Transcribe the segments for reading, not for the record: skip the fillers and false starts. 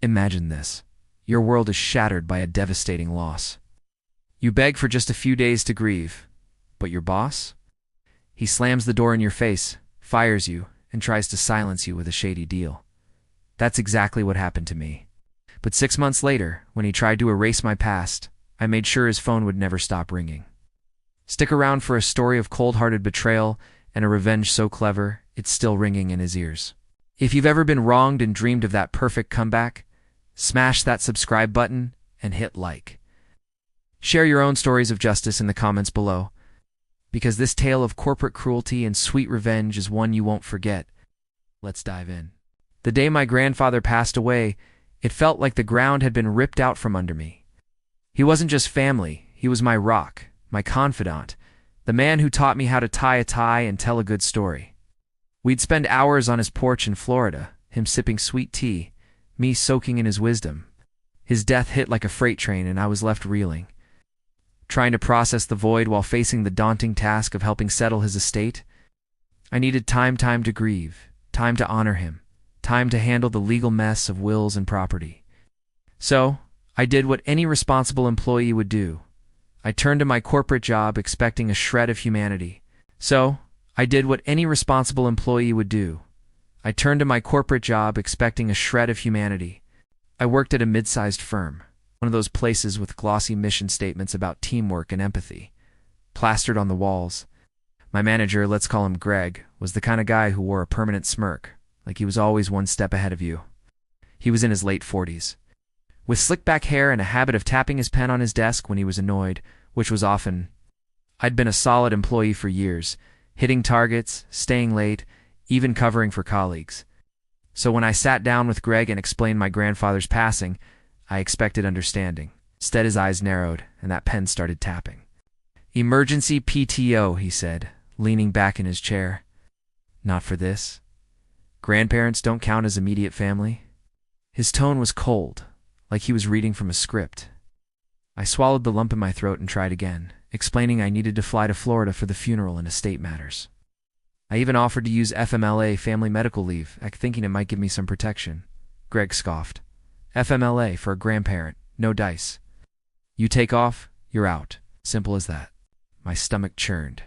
Imagine this. Your world is shattered by a devastating loss. You beg for just a few days to grieve, but your boss? He slams the door in your face, fires you, and tries to silence you with a shady deal. That's exactly what happened to me. But 6 months later, when he tried to erase my past, I made sure his phone would never stop ringing. Stick around for a story of cold-hearted betrayal and a revenge so clever, it's still ringing in his ears. If you've ever been wronged and dreamed of that perfect comeback, smash that subscribe button and hit like. Share your own stories of justice in the comments below, because this tale of corporate cruelty and sweet revenge is one you won't forget. Let's dive in. The day my grandfather passed away, it felt like the ground had been ripped out from under me. He wasn't just family, he was my rock, my confidant, the man who taught me how to tie a tie and tell a good story. We'd spend hours on his porch in Florida, him sipping sweet tea, me soaking in his wisdom. His death hit like a freight train and I was left reeling, trying to process the void while facing the daunting task of helping settle his estate. I needed time to grieve, time to honor him, time to handle the legal mess of wills and property. So, I did what any responsible employee would do. I turned to my corporate job expecting a shred of humanity. I worked at a mid-sized firm, one of those places with glossy mission statements about teamwork and empathy, plastered on the walls. My manager, let's call him Greg, was the kind of guy who wore a permanent smirk, like he was always one step ahead of you. He was in his late 40s, with slick-back hair and a habit of tapping his pen on his desk when he was annoyed, which was often. I'd been a solid employee for years, hitting targets, staying late, even covering for colleagues. So when I sat down with Greg and explained my grandfather's passing, I expected understanding. Instead, his eyes narrowed, and that pen started tapping. "Emergency PTO," he said, leaning back in his chair. "Not for this. Grandparents don't count as immediate family." His tone was cold, like he was reading from a script. I swallowed the lump in my throat and tried again, explaining I needed to fly to Florida for the funeral and estate matters. I even offered to use FMLA, family medical leave, thinking it might give me some protection. Greg scoffed. "FMLA for a grandparent, no dice. You take off, you're out. Simple as that." My stomach churned.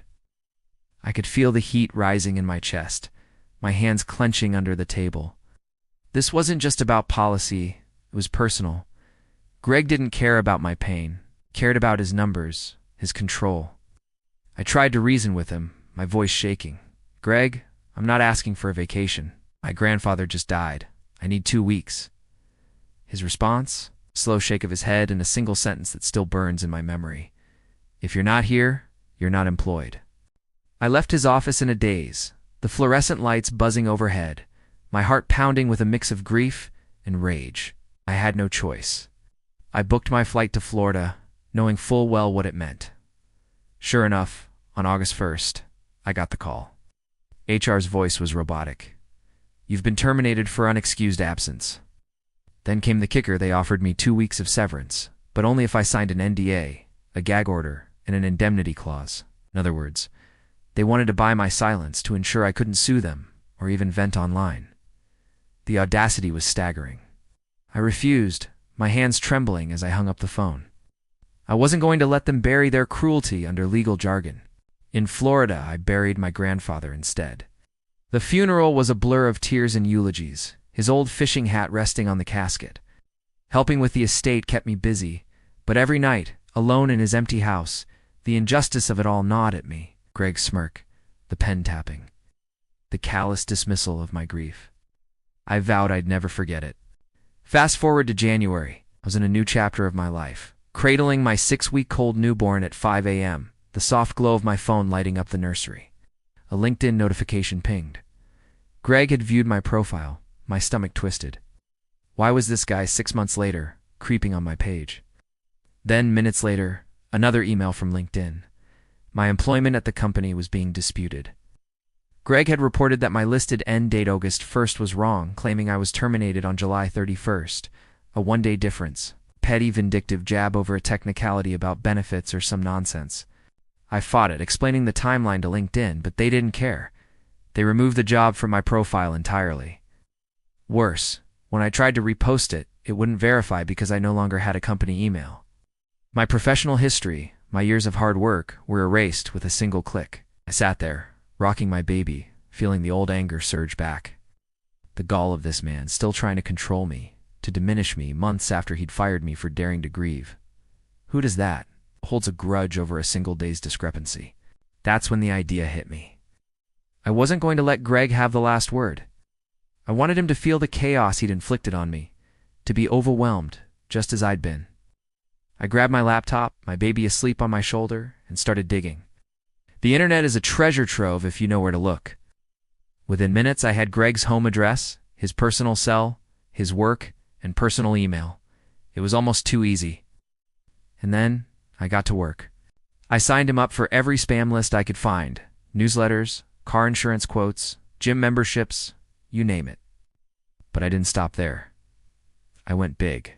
I could feel the heat rising in my chest, my hands clenching under the table. This wasn't just about policy, it was personal. Greg didn't care about my pain, cared about his numbers, his control. I tried to reason with him, my voice shaking. "Greg, I'm not asking for a vacation. My grandfather just died. I need 2 weeks. His response? A slow shake of his head and a single sentence that still burns in my memory. "If you're not here, you're not employed." I left his office in a daze, the fluorescent lights buzzing overhead, my heart pounding with a mix of grief and rage. I had no choice. I booked my flight to Florida, knowing full well what it meant. Sure enough, on August 1st, I got the call. HR's voice was robotic. "You've been terminated for unexcused absence." Then came the kicker. They offered me 2 weeks of severance, but only if I signed an NDA, a gag order, and an indemnity clause. In other words, they wanted to buy my silence to ensure I couldn't sue them or even vent online. The audacity was staggering. I refused, my hands trembling as I hung up the phone. I wasn't going to let them bury their cruelty under legal jargon. In Florida, I buried my grandfather instead. The funeral was a blur of tears and eulogies, his old fishing hat resting on the casket. Helping with the estate kept me busy, but every night, alone in his empty house, the injustice of it all gnawed at me. Greg's smirk, the pen tapping, the callous dismissal of my grief. I vowed I'd never forget it. Fast forward to January. I was in a new chapter of my life, cradling my 6-week-old newborn at 5 a.m., the soft glow of my phone lighting up the nursery. A LinkedIn notification pinged. Greg had viewed my profile. My stomach twisted. Why was this guy 6 months later creeping on my page? Then, minutes later, another email from LinkedIn. My employment at the company was being disputed. Greg had reported that my listed end date August 1st was wrong, claiming I was terminated on July 31st, a one-day difference. Petty vindictive jab over a technicality about benefits or some nonsense. I fought it, explaining the timeline to LinkedIn, but they didn't care. They removed the job from my profile entirely. Worse, when I tried to repost it, it wouldn't verify because I no longer had a company email. My professional history, my years of hard work, were erased with a single click. I sat there, rocking my baby, feeling the old anger surge back. The gall of this man, still trying to control me, to diminish me months after he'd fired me for daring to grieve. Who does that? Holds a grudge over a single day's discrepancy. That's when the idea hit me. I wasn't going to let Greg have the last word. I wanted him to feel the chaos he'd inflicted on me, to be overwhelmed, just as I'd been. I grabbed my laptop, my baby asleep on my shoulder, and started digging. The internet is a treasure trove if you know where to look. Within minutes, I had Greg's home address, his personal cell, his work, and personal email. It was almost too easy. And then, I got to work. I signed him up for every spam list I could find. Newsletters, car insurance quotes, gym memberships, you name it. But I didn't stop there. I went big.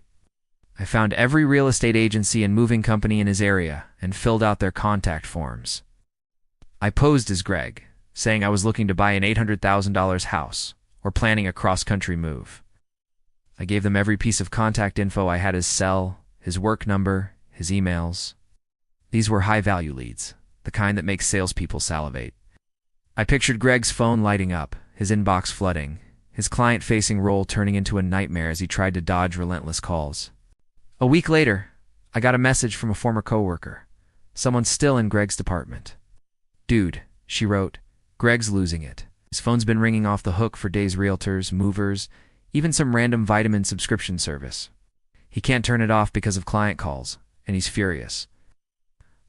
I found every real estate agency and moving company in his area and filled out their contact forms. I posed as Greg, saying I was looking to buy an $800,000 house or planning a cross-country move. I gave them every piece of contact info I had: his cell, his work number, his emails. These were high-value leads, the kind that makes salespeople salivate. I pictured Greg's phone lighting up, his inbox flooding, his client-facing role turning into a nightmare as he tried to dodge relentless calls. A week later, I got a message from a former coworker, someone still in Greg's department. "Dude," she wrote, "Greg's losing it. His phone's been ringing off the hook for days, realtors, movers, even some random vitamin subscription service. He can't turn it off because of client calls, and he's furious."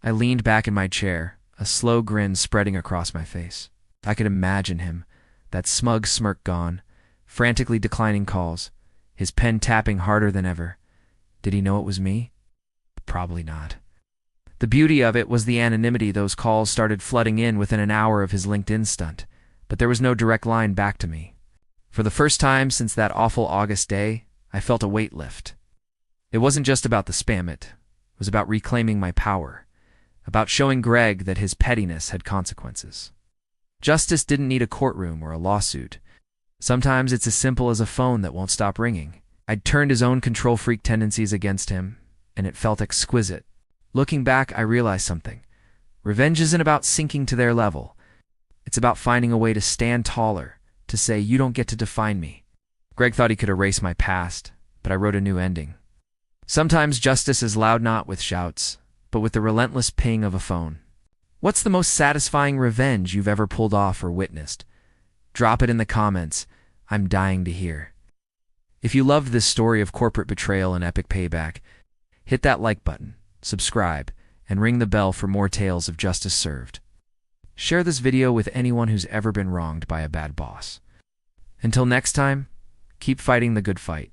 I leaned back in my chair, a slow grin spreading across my face. I could imagine him, that smug smirk gone, frantically declining calls, his pen tapping harder than ever. Did he know it was me? Probably not. The beauty of it was the anonymity. Those calls started flooding in within an hour of his LinkedIn stunt, but there was no direct line back to me. For the first time since that awful August day, I felt a weight lift. It wasn't just about the spam, it was about reclaiming my power, about showing Greg that his pettiness had consequences. Justice didn't need a courtroom or a lawsuit. Sometimes it's as simple as a phone that won't stop ringing. I'd turned his own control freak tendencies against him, and it felt exquisite. Looking back, I realized something. Revenge isn't about sinking to their level. It's about finding a way to stand taller, to say, "You don't get to define me." Greg thought he could erase my past, but I wrote a new ending. Sometimes justice is loud, not with shouts, but with the relentless ping of a phone. What's the most satisfying revenge you've ever pulled off or witnessed? Drop it in the comments. I'm dying to hear. If you loved this story of corporate betrayal and epic payback, hit that like button, subscribe, and ring the bell for more tales of justice served. Share this video with anyone who's ever been wronged by a bad boss. Until next time, keep fighting the good fight.